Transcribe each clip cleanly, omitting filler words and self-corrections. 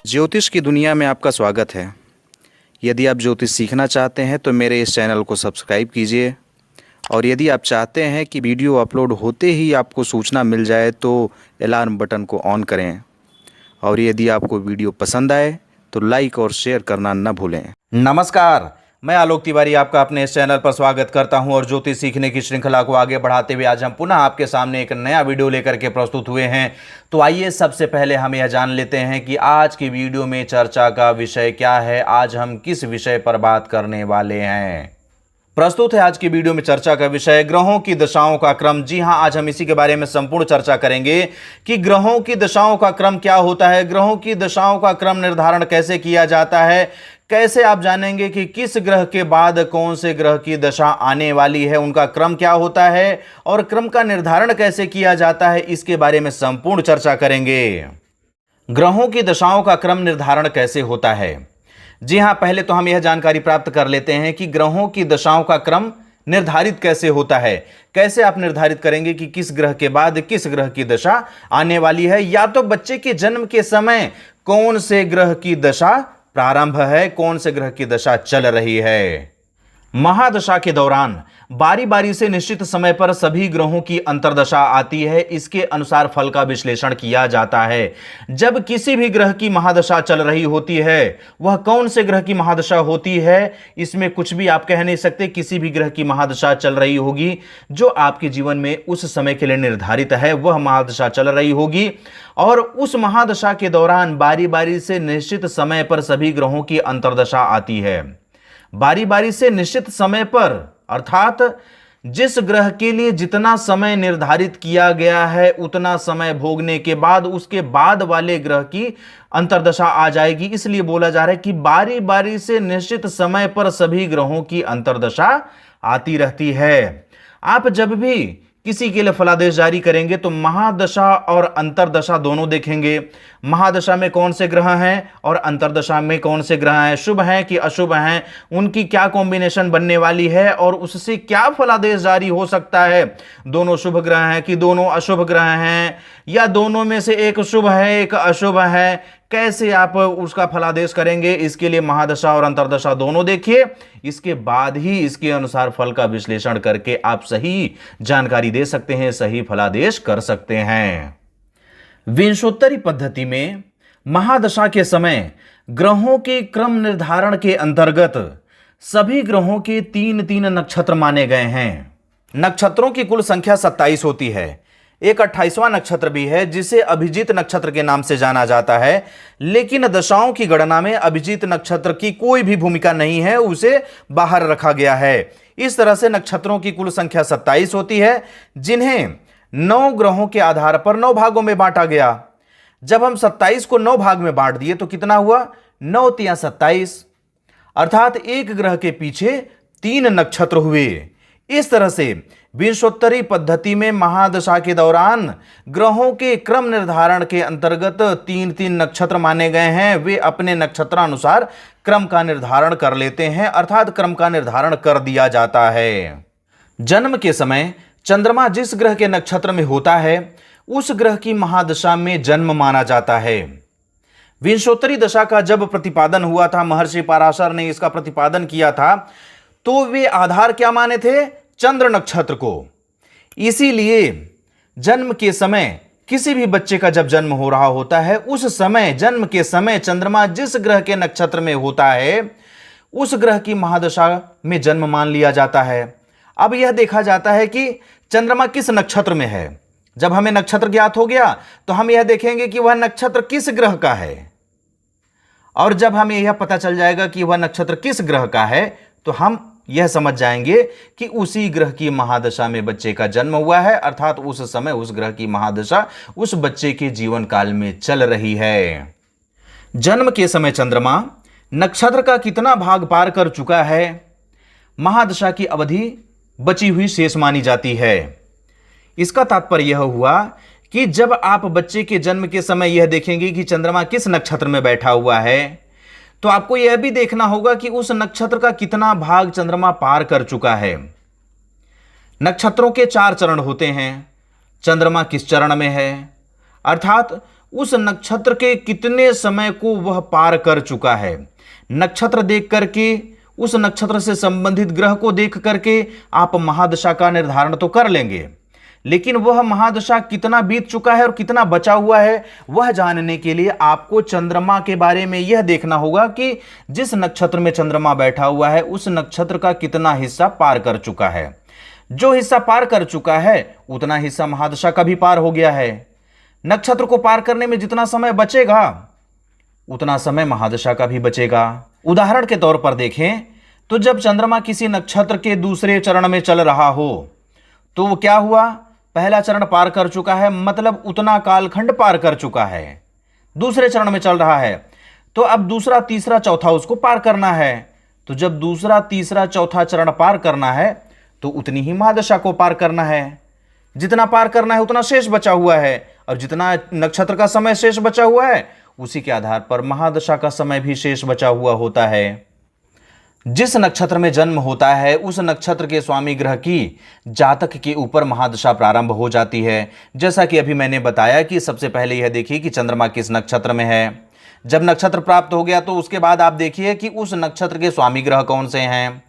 ज्योतिष की दुनिया में आपका स्वागत है। यदि आप ज्योतिष सीखना चाहते हैं तो मेरे इस चैनल को सब्सक्राइब कीजिए और यदि आप चाहते हैं कि वीडियो अपलोड होते ही आपको सूचना मिल जाए तो अलार्म बटन को ऑन करें और यदि आपको वीडियो पसंद आए तो लाइक और शेयर करना न भूलें। नमस्कार, मैं आलोक तिवारी आपका अपने इस चैनल पर स्वागत करता हूं और ज्योतिष सीखने की श्रृंखला को आगे बढ़ाते हुए आज हम पुनः आपके सामने एक नया वीडियो लेकर के प्रस्तुत हुए हैं। तो आइए सबसे पहले हम यह जान लेते हैं कि आज की वीडियो में चर्चा का विषय क्या है, आज हम किस विषय पर बात करने वाले हैं। प्रस्तुत है आज की वीडियो में चर्चा का विषय ग्रहों की दशाओं का क्रम। जी हां, आज हम इसी के बारे में संपूर्ण चर्चा करेंगे कि ग्रहों की दशाओं का क्रम क्या होता है, ग्रहों की दशाओं का क्रम निर्धारण कैसे किया जाता है, कैसे आप जानेंगे कि किस ग्रह के बाद कौन से ग्रह की दशा आने वाली है, उनका क्रम क्या होता है और क्रम का निर्धारण कैसे किया जाता है, इसके बारे में संपूर्ण चर्चा करेंगे। ग्रहों की दशाओं का क्रम निर्धारण कैसे होता है। जी हां, पहले तो हम यह जानकारी प्राप्त कर लेते हैं कि ग्रहों की दशाओं का क्रम निर्धारित कैसे होता है। कैसे आप निर्धारित करेंगे कि किस ग्रह के बाद किस ग्रह की दशा आने वाली है। या तो बच्चे के जन्म के समय कौन से ग्रह की दशा प्रारंभ है, कौन से ग्रह की दशा चल रही है। महादशा के दौरान बारी बारी से निश्चित समय पर सभी ग्रहों की अंतर्दशा आती है, इसके अनुसार फल का विश्लेषण किया जाता है। जब किसी भी ग्रह की महादशा चल रही होती है, वह कौन से ग्रह की महादशा होती है इसमें कुछ भी आप कह नहीं सकते। किसी भी ग्रह की महादशा चल रही होगी जो आपके जीवन में उस समय के लिए निर्धारित है, वह महादशा चल रही होगी और उस महादशा के दौरान बारी बारी से निश्चित समय पर सभी ग्रहों की अंतर्दशा आती है। बारी बारी से निश्चित समय पर अर्थात जिस ग्रह के लिए जितना समय निर्धारित किया गया है उतना समय भोगने के बाद उसके बाद वाले ग्रह की अंतर्दशा आ जाएगी। इसलिए बोला जा रहा है कि बारी बारी से निश्चित समय पर सभी ग्रहों की अंतर्दशा आती रहती है। आप जब भी किसी के लिए फलादेश जारी करेंगे तो महादशा और अंतर्दशा दोनों देखेंगे। महादशा में कौन से ग्रह हैं और अंतर्दशा में कौन से ग्रह हैं, शुभ हैं कि अशुभ हैं, उनकी क्या कॉम्बिनेशन बनने वाली है और उससे क्या फलादेश जारी हो सकता है। दोनों शुभ ग्रह हैं कि दोनों अशुभ ग्रह हैं या दोनों में से एक शुभ है एक अशुभ है, कैसे आप उसका फलादेश करेंगे। इसके लिए महादशा और अंतर्दशा दोनों देखिए, इसके बाद ही इसके अनुसार फल का विश्लेषण करके आप सही जानकारी दे सकते हैं, सही फलादेश कर सकते हैं। विंशोत्तरी पद्धति में महादशा के समय ग्रहों के क्रम निर्धारण के अंतर्गत सभी ग्रहों के 3-3 नक्षत्र माने गए हैं। नक्षत्रों की कुल संख्या 27 होती है। एक 28वां नक्षत्र भी है जिसे अभिजीत नक्षत्र के नाम से जाना जाता है, लेकिन दशाओं की गणना में अभिजीत नक्षत्र की कोई भी भूमिका नहीं है, उसे बाहर रखा गया है। इस तरह से नक्षत्रों की कुल संख्या 27 होती है जिन्हें 9 ग्रहों के आधार पर 9 भागों में बांटा गया। जब हम 27 को 9 भाग में बांट दिए तो कितना हुआ, 9 तिया 27, अर्थात एक ग्रह के पीछे 3 नक्षत्र हुए। इस तरह से विंशोत्तरी पद्धति में महादशा के दौरान ग्रहों के क्रम निर्धारण के अंतर्गत 3-3 नक्षत्र माने गए हैं। वे अपने नक्षत्रानुसार क्रम का निर्धारण कर लेते हैं, अर्थात क्रम का निर्धारण कर दिया जाता है। जन्म के समय चंद्रमा जिस ग्रह के नक्षत्र में होता है उस ग्रह की महादशा में जन्म माना जाता है। विंशोत्तरी दशा का जब प्रतिपादन हुआ था, महर्षि पराशर ने इसका प्रतिपादन किया था, तो वे आधार क्या माने थे, चंद्र नक्षत्र को। इसीलिए जन्म के समय किसी भी बच्चे का जब जन्म हो रहा होता है उस समय जन्म के समय चंद्रमा जिस ग्रह के नक्षत्र में होता है उस ग्रह की महादशा में जन्म मान लिया जाता है। अब यह देखा जाता है कि चंद्रमा किस नक्षत्र में है। जब हमें नक्षत्र ज्ञात हो गया तो हम यह देखेंगे कि वह नक्षत्र किस ग्रह का है, और जब हमें यह पता चल जाएगा कि वह नक्षत्र किस ग्रह का है तो हम यह समझ जाएंगे कि उसी ग्रह की महादशा में बच्चे का जन्म हुआ है, अर्थात उस समय उस ग्रह की महादशा उस बच्चे के जीवन काल में चल रही है। जन्म के समय चंद्रमा नक्षत्र का कितना भाग पार कर चुका है, महादशा की अवधि बची हुई शेष मानी जाती है। इसका तात्पर्य यह हुआ कि जब आप बच्चे के जन्म के समय यह देखेंगे कि चंद्रमा किस नक्षत्र में बैठा हुआ है तो आपको यह भी देखना होगा कि उस नक्षत्र का कितना भाग चंद्रमा पार कर चुका है। नक्षत्रों के 4 चरण होते हैं, चंद्रमा किस चरण में है, अर्थात उस नक्षत्र के कितने समय को वह पार कर चुका है। नक्षत्र देख करके, उस नक्षत्र से संबंधित ग्रह को देख करके आप महादशा का निर्धारण तो कर लेंगे, लेकिन वह महादशा कितना बीत चुका है और कितना बचा हुआ है, वह जानने के लिए आपको चंद्रमा के बारे में यह देखना होगा कि जिस नक्षत्र में चंद्रमा बैठा हुआ है उस नक्षत्र का कितना हिस्सा पार कर चुका है। जो हिस्सा पार कर चुका है उतना हिस्सा महादशा का भी पार हो गया है। नक्षत्र को पार करने में जितना समय बचेगा उतना समय महादशा का भी बचेगा। उदाहरण के तौर पर देखें तो जब चंद्रमा किसी नक्षत्र के दूसरे चरण में चल रहा हो तो वो क्या हुआ, पहला चरण पार कर चुका है, मतलब उतना कालखंड पार कर चुका है। दूसरे चरण में चल रहा है तो अब दूसरा, तीसरा, चौथा उसको पार करना है। तो जब दूसरा, तीसरा, चौथा चरण पार करना है तो उतनी ही महादशा को पार करना है। जितना पार करना है उतना शेष बचा हुआ है, और जितना नक्षत्र का समय शेष बचा हुआ है उसी के आधार पर महादशा का समय भी शेष बचा हुआ होता है। जिस नक्षत्र में जन्म होता है उस नक्षत्र के स्वामी ग्रह की जातक के ऊपर महादशा प्रारंभ हो जाती है। जैसा कि अभी मैंने बताया कि सबसे पहले यह देखिए कि चंद्रमा किस नक्षत्र में है। जब नक्षत्र प्राप्त हो गया तो उसके बाद आप देखिए कि उस नक्षत्र के स्वामी ग्रह कौन से हैं।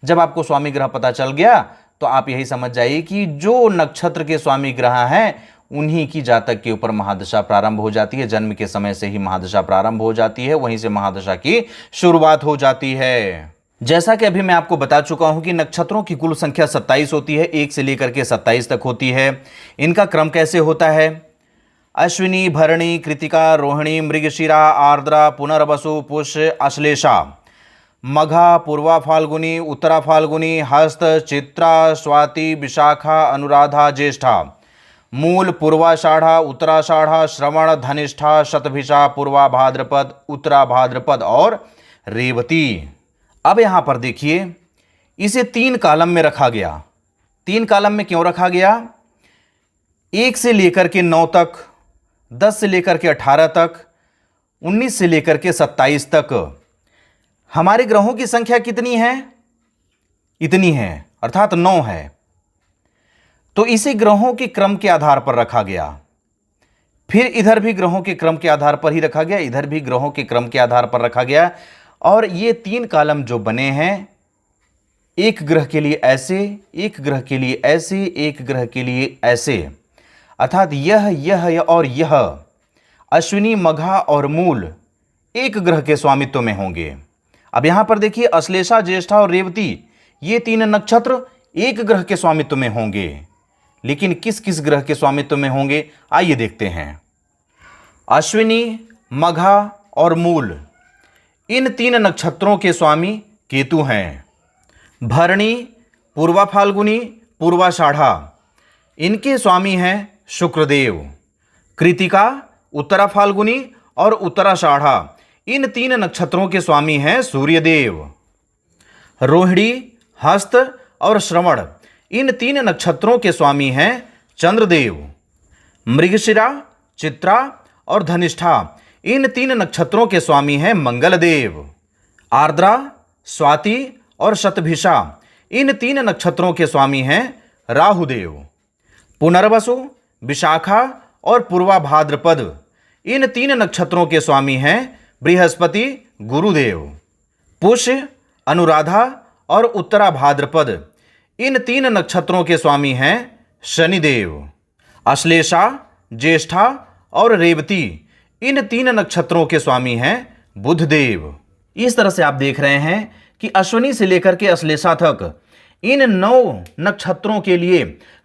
जब आपको स्वामी ग्रह पता चल गया तो आप यही समझ जाइए कि जो नक्षत्र के स्वामी ग्रह हैं उन्हीं की जातक के ऊपर महादशा प्रारंभ हो जाती है। जन्म के समय से ही महादशा प्रारंभ हो जाती है, वहीं से महादशा की शुरुआत हो जाती है। जैसा कि अभी मैं आपको बता चुका हूं कि नक्षत्रों की कुल संख्या 27 होती है, 1 से लेकर के 27 तक होती है। इनका क्रम कैसे होता है? अश्विनी, भरणी, कृतिका, रोहिणी, मृगशिरा, आर्द्रा, पुनर्वसु, पुष्य, आश्लेषा, मघा, पूर्वा फाल्गुनी, उत्तरा फाल्गुनी, हस्त, चित्रा, स्वाति, विशाखा, अनुराधा, ज्येष्ठा, मूल, पूर्वाषाढ़ा, उत्तराषाढ़ा, श्रवण, धनिष्ठा, शतभिषा, पूर्वा भाद्रपद, उत्तरा भाद्रपद और रेवती। अब यहां पर देखिए इसे 3 कॉलम में रखा गया। 3 कॉलम में क्यों रखा गया? 1 से लेकर के 9 तक, 10 से लेकर के 18 तक, 19 से लेकर के 27 तक हमारे ग्रहों की संख्या कितनी है? इतनी है, अर्थात 9 है। तो इसे ग्रहों के क्रम के आधार पर रखा गया। फिर इधर भी ग्रहों के क्रम के आधार पर ही रखा गया, इधर भी ग्रहों के क्रम के आधार पर रखा गया। और ये 3 कॉलम जो बने हैं, एक ग्रह के लिए ऐसे, एक ग्रह के लिए ऐसे, एक ग्रह के लिए ऐसे, अर्थात यह और यह अश्विनी, मघा और मूल एक ग्रह के स्वामित्व में होंगे। अब यहां पर देखिए अश्लेषा, ज्येष्ठा और रेवती, ये 3 नक्षत्र एक ग्रह के स्वामित्व में होंगे। लेकिन किस किस ग्रह के स्वामित्व में होंगे, आइए देखते हैं। अश्विनी, मघा और मूल, इन 3 नक्षत्रों के स्वामी केतु हैं। भरणी, पूर्वा फाल्गुनी, पूर्वाषाढ़ा, इनके स्वामी हैं शुक्रदेव। कृतिका, उत्तरा फाल्गुनी और उत्तराषाढ़ा, इन 3 नक्षत्रों के स्वामी हैं सूर्यदेव। रोहिणी, हस्त और श्रवण, इन 3 नक्षत्रों के स्वामी हैं चंद्रदेव। मृगशिरा, चित्रा और धनिष्ठा, इन 3 नक्षत्रों के स्वामी हैं मंगलदेव। आर्द्रा, स्वाति और शतभिषा, इन 3 नक्षत्रों के स्वामी हैं राहुदेव। पुनर्वसु, विशाखा और पूर्वा भाद्रपद, इन 3 नक्षत्रों के स्वामी हैं बृहस्पति, गुरुदेव। पुष्य, अनुराधा और उत्तरा भाद्रपद, इन 3 नक्षत्रों के स्वामी हैं शनिदेव। अश्लेषा, ज्येष्ठा और रेवती, इन 3 नक्षत्रों के स्वामी हैं बुधदेव। इस तरह से आप देख रहे हैं कि अश्विनी से लेकर के अश्लेषा तक इन 9 नक्षत्रों के लिए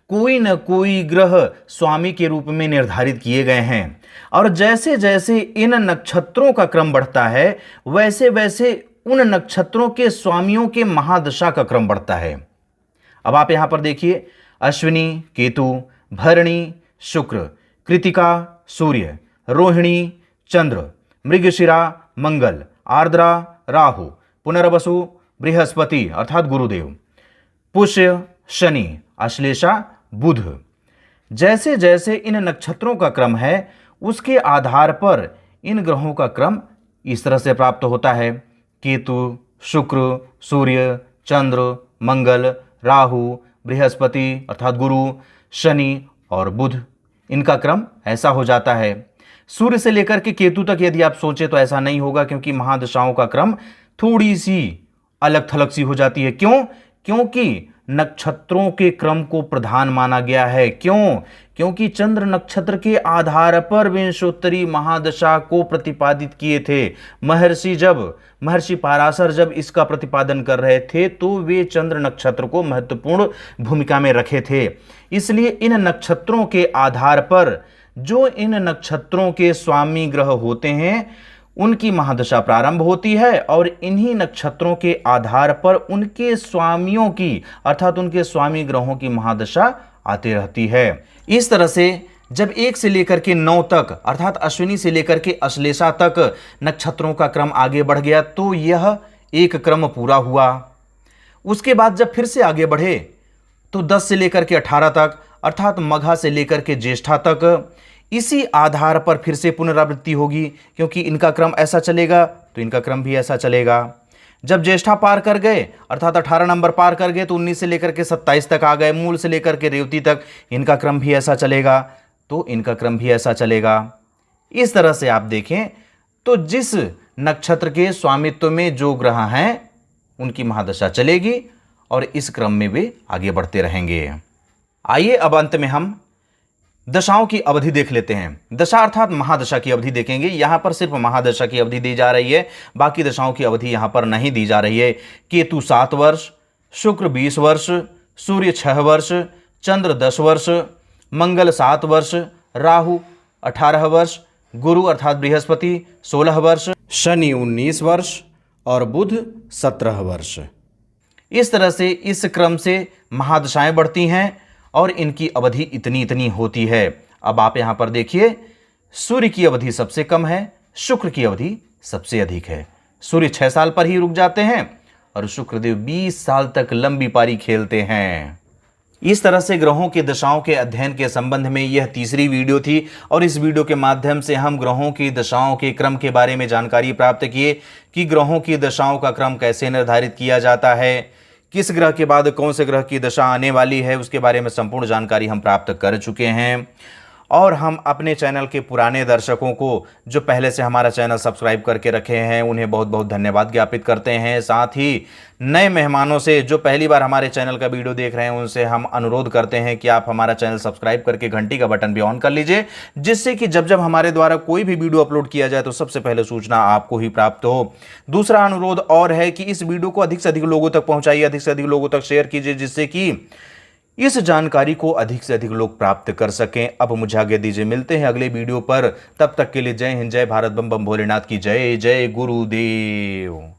कोई न कोई ग्रह स्वामी के रूप में निर्धारित किए गए हैं। और जैसे जैसे इन नक्षत्रों का क्रम बढ़ता है वैसे वैसे उन नक्षत्रों के स्वामियों के महादशा का क्रम बढ़ता है। अब आप यहां पर देखिए अश्विनी केतु, भरणी शुक्र, कृतिका सूर्य, रोहिणी चंद्र, मृगशिरा मंगल, आर्द्रा राहु, पुनर्वसु बृहस्पति अर्थात गुरुदेव, पुष्य शनि, अश्लेषा बुध। जैसे जैसे इन नक्षत्रों का क्रम है उसके आधार पर इन ग्रहों का क्रम इस तरह से प्राप्त होता है। केतु, शुक्र, सूर्य, चंद्र, मंगल, राहु, बृहस्पति अर्थात गुरु, शनि और बुध, इनका क्रम ऐसा हो जाता है। सूर्य से लेकर के केतु तक यदि आप सोचे तो ऐसा नहीं होगा, क्योंकि महादशाओं का क्रम थोड़ी सी अलग थलग सी हो जाती है। क्यों? क्योंकि नक्षत्रों के क्रम को प्रधान माना गया है। क्यों? क्योंकि चंद्र नक्षत्र के आधार पर विंशोत्तरी महादशा को प्रतिपादित किए थे महर्षि पाराशर जब इसका प्रतिपादन कर रहे थे तो वे चंद्र नक्षत्र को महत्वपूर्ण भूमिका में रखे थे। इसलिए इन नक्षत्रों के आधार पर जो इन नक्षत्रों के स्वामी ग्रह होते हैं उनकी महादशा प्रारंभ होती है, और इन्हीं नक्षत्रों के आधार पर उनके स्वामियों की अर्थात उनके स्वामी ग्रहों की महादशा आती रहती है। इस तरह से जब 1 से लेकर के 9 तक अर्थात अश्विनी से लेकर के अश्लेषा तक नक्षत्रों का क्रम आगे बढ़ गया तो यह एक क्रम पूरा हुआ। उसके बाद जब फिर से आगे बढ़े तो 10 से लेकर के 18 तक अर्थात मघा से लेकर के ज्येष्ठा तक इसी आधार पर फिर से पुनरावृत्ति होगी, क्योंकि इनका क्रम ऐसा चलेगा तो इनका क्रम भी ऐसा चलेगा। जब ज्येष्ठा पार कर गए अर्थात 18 नंबर पार कर गए तो 19 से लेकर के 27 तक आ गए, मूल से लेकर के रेवती तक इनका क्रम भी ऐसा चलेगा तो इनका क्रम भी ऐसा चलेगा। इस तरह से आप देखें तो जिस नक्षत्र के स्वामित्व में जो ग्रह हैं उनकी महादशा चलेगी और इस क्रम में वे आगे बढ़ते रहेंगे। आइए अब अंत में हम दशाओं की अवधि देख लेते हैं। दशा अर्थात महादशा की अवधि देखेंगे। यहां पर सिर्फ महादशा की अवधि दी जा रही है, बाकी दशाओं की अवधि यहां पर नहीं दी जा रही है। केतु 7 वर्ष, शुक्र 20 वर्ष, सूर्य 6 वर्ष, चंद्र 10 वर्ष, मंगल 7 वर्ष, राहु 18 वर्ष, गुरु अर्थात बृहस्पति 16 वर्ष, शनि 19 वर्ष और बुध 17 वर्ष। इस तरह से इस क्रम से महादशाएं बढ़ती हैं और इनकी अवधि इतनी इतनी होती है। अब आप यहां पर देखिए, सूर्य की अवधि सबसे कम है, शुक्र की अवधि सबसे अधिक है। सूर्य 6 साल पर ही रुक जाते हैं और शुक्रदेव 20 साल तक लंबी पारी खेलते हैं। इस तरह से ग्रहों के दशाओं के अध्ययन के संबंध में यह तीसरी वीडियो थी, और इस वीडियो के माध्यम से हम ग्रहों की दशाओं के क्रम के बारे में जानकारी प्राप्त किए कि ग्रहों की दशाओं का क्रम कैसे निर्धारित किया जाता है, किस ग्रह के बाद कौन से ग्रह की दशा आने वाली है, उसके बारे में संपूर्ण जानकारी हम प्राप्त कर चुके हैं। और हम अपने चैनल के पुराने दर्शकों को जो पहले से हमारा चैनल सब्सक्राइब करके रखे हैं उन्हें बहुत बहुत धन्यवाद ज्ञापित करते हैं। साथ ही नए मेहमानों से जो पहली बार हमारे चैनल का वीडियो देख रहे हैं उनसे हम अनुरोध करते हैं कि आप हमारा चैनल सब्सक्राइब करके घंटी का बटन भी ऑन कर लीजिए, जिससे कि जब जब हमारे द्वारा कोई भी वीडियो अपलोड किया जाए तो सबसे पहले सूचना आपको ही प्राप्त हो। दूसरा अनुरोध और है कि इस वीडियो को अधिक से अधिक लोगों तक पहुंचाइए, अधिक से अधिक लोगों तक शेयर कीजिए, जिससे कि इस जानकारी को अधिक से अधिक लोग प्राप्त कर सकें। अब मुझे आगे दीजिए, मिलते हैं अगले वीडियो पर। तब तक के लिए जय हिंद, जय भारत, बम बम भोलेनाथ की जय, जय गुरुदेव।